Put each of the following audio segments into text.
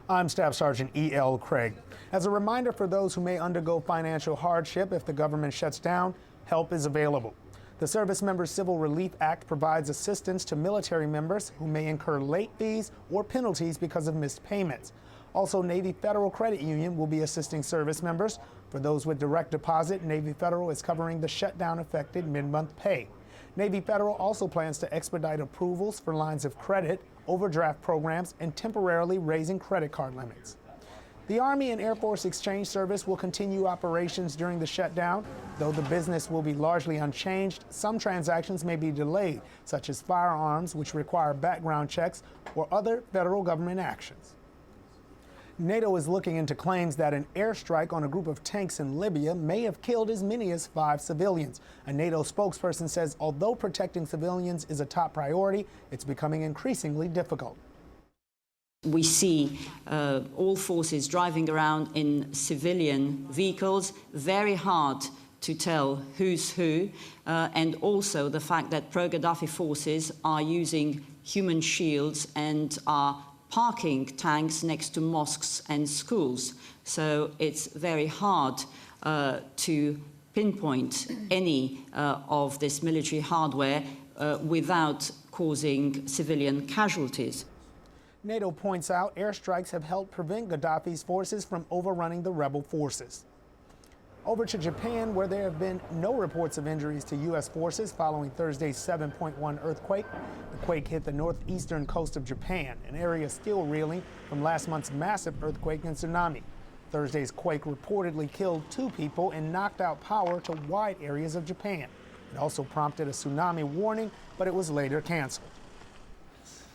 I'm Staff Sergeant E.L. Craig. As a reminder for those who may undergo financial hardship if the government shuts down, help is available. The Service Members Civil Relief Act provides assistance to military members who may incur late fees or penalties because of missed payments. Also, Navy Federal Credit Union will be assisting service members. For those with direct deposit, Navy Federal is covering the shutdown-affected mid-month pay. Navy Federal also plans to expedite approvals for lines of credit, overdraft programs, and temporarily raising credit card limits. The Army and Air Force Exchange Service will continue operations during the shutdown. Though the business will be largely unchanged, some transactions may be delayed, such as firearms, which require background checks, or other federal government actions. NATO is looking into claims that an airstrike on a group of tanks in Libya may have killed as many as 5 civilians. A NATO spokesperson says although protecting civilians is a top priority, it's becoming increasingly difficult. We see all forces driving around in civilian vehicles, very hard to tell who's who, and also the fact that pro-Gaddafi forces are using human shields and are parking tanks next to mosques and schools. So it's very hard to pinpoint any of this military hardware without causing civilian casualties. NATO points out airstrikes have helped prevent Gaddafi's forces from overrunning the rebel forces. Over to Japan, where there have been no reports of injuries to U.S. forces following Thursday's 7.1 earthquake. The quake hit the northeastern coast of Japan, an area still reeling from last month's massive earthquake and tsunami. Thursday's quake reportedly killed 2 people and knocked out power to wide areas of Japan. It also prompted a tsunami warning, but it was later canceled.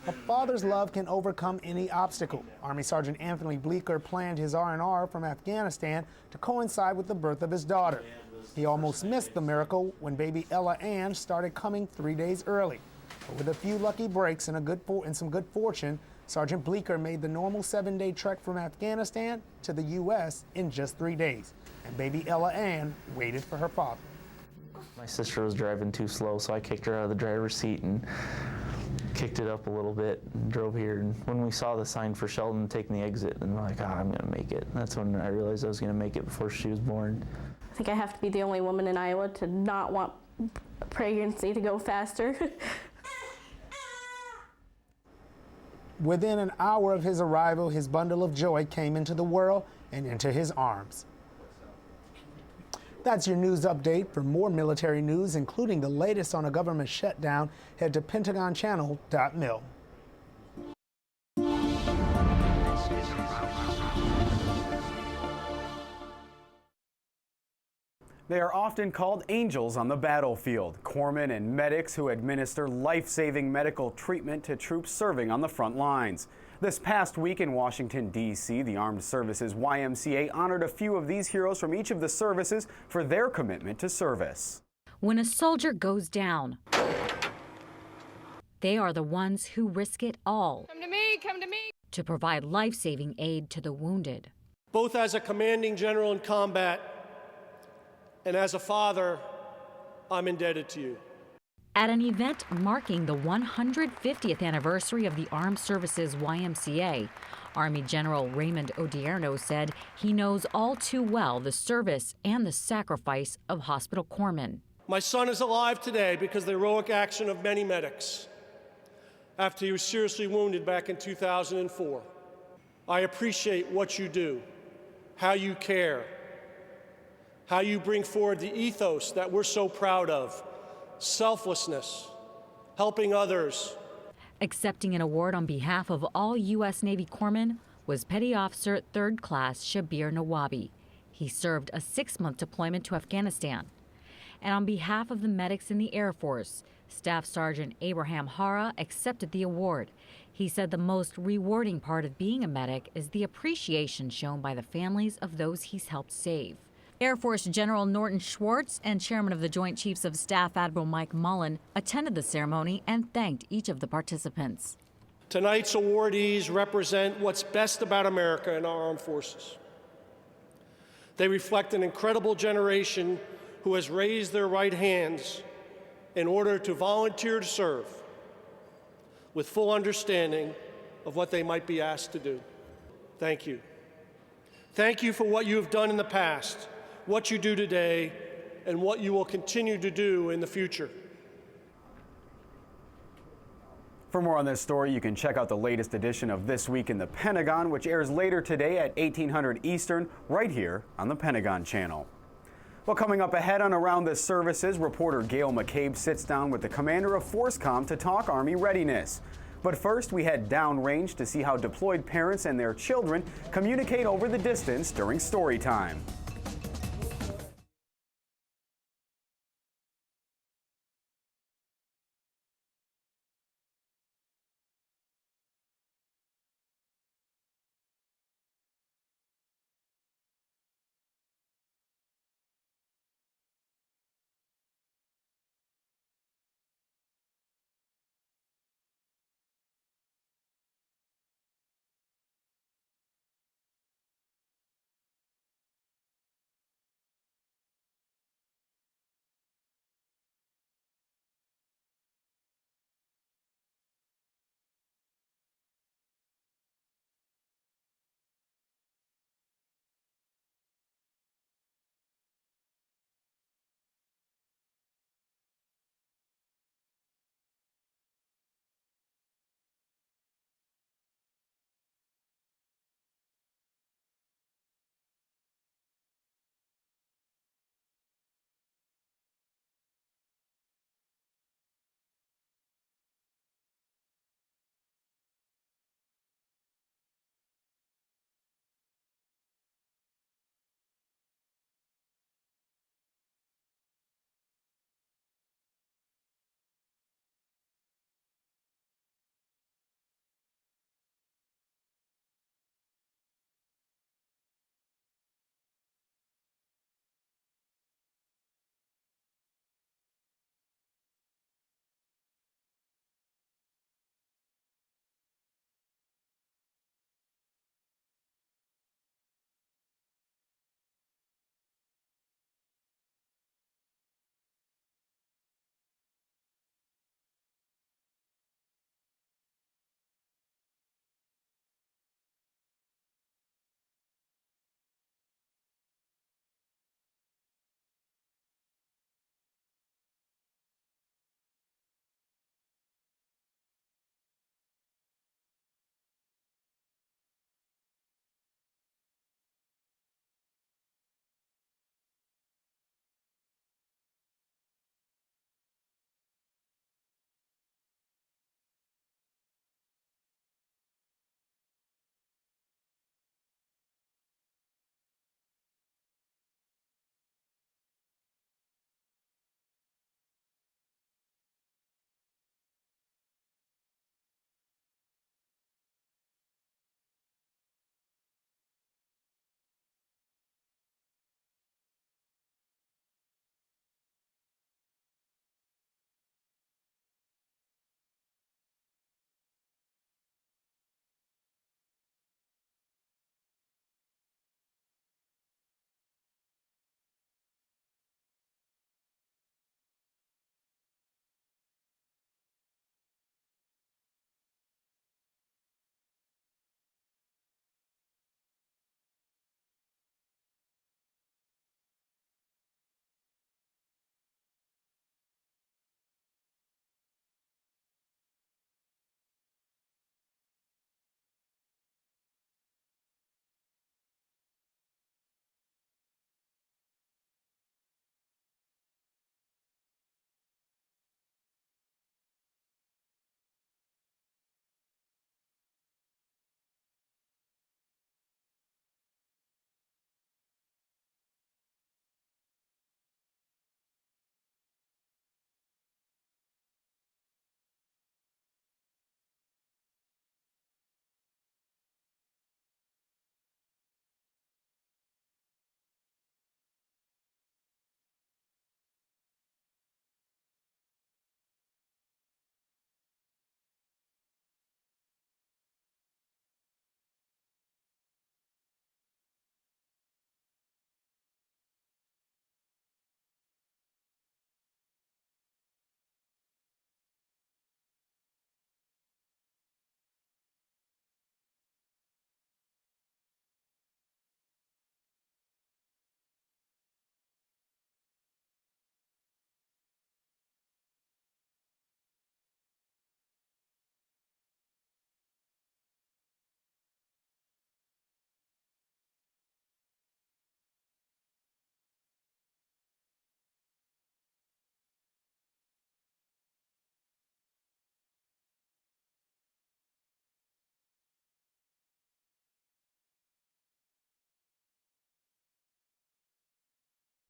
A father's love can overcome any obstacle. Army Sergeant Anthony Bleeker planned his R&R from Afghanistan to coincide with the birth of his daughter. He almost missed the miracle when baby Ella Ann started coming 3 days early. But with a few lucky breaks and some good fortune, Sergeant Bleeker made the normal 7-day trek from Afghanistan to the U.S. in just 3 days. And baby Ella Ann waited for her father. My sister was driving too slow, so I kicked her out of the driver's seat and kicked it up a little bit and drove here. And when we saw the sign for Sheldon taking the exit, and we're like, I'm going to make it. That's when I realized I was going to make it before she was born. I think I have to be the only woman in Iowa to not want pregnancy to go faster. Within an hour of his arrival, his bundle of joy came into the world and into his arms. That's your news update. For more military news, including the latest on a government shutdown, head to pentagonchannel.mil. They are often called angels on the battlefield, corpsmen and medics who administer life-saving medical treatment to troops serving on the front lines. This past week in Washington, D.C., the Armed Services YMCA honored a few of these heroes from each of the services for their commitment to service. When a soldier goes down, they are the ones who risk it all. Come to me, to provide life-saving aid to the wounded. Both as a commanding general in combat and as a father, I'm indebted to you. At an event marking the 150th anniversary of the Armed Services YMCA, Army General Raymond Odierno said he knows all too well the service and the sacrifice of hospital corpsmen. My son is alive today because of the heroic action of many medics after he was seriously wounded back in 2004. I appreciate what you do, how you care, how you bring forward the ethos that we're so proud of. Selflessness, helping others. Accepting an award on behalf of all U.S. Navy corpsmen was Petty Officer 3rd Class Shabir Nawabi. He served a 6-month deployment to Afghanistan. And on behalf of the medics in the Air Force, Staff Sergeant Abraham Hara accepted the award. He said the most rewarding part of being a medic is the appreciation shown by the families of those he's helped save. Air Force General Norton Schwartz and Chairman of the Joint Chiefs of Staff Admiral Mike Mullen attended the ceremony and thanked each of the participants. Tonight's awardees represent what's best about America and our armed forces. They reflect an incredible generation who has raised their right hands in order to volunteer to serve. with full understanding of what they might be asked to do. Thank you. Thank you for what you have done in the past, what you do today, and what you will continue to do in the future. For more on this story, you can check out the latest edition of This Week in the Pentagon, which airs later today at 1800 Eastern, right here on the Pentagon Channel. Well, coming up ahead on Around the Services, reporter Gail McCabe sits down with the commander of FORSCOM to talk Army readiness. But first, we head downrange to see how deployed parents and their children communicate over the distance during story time.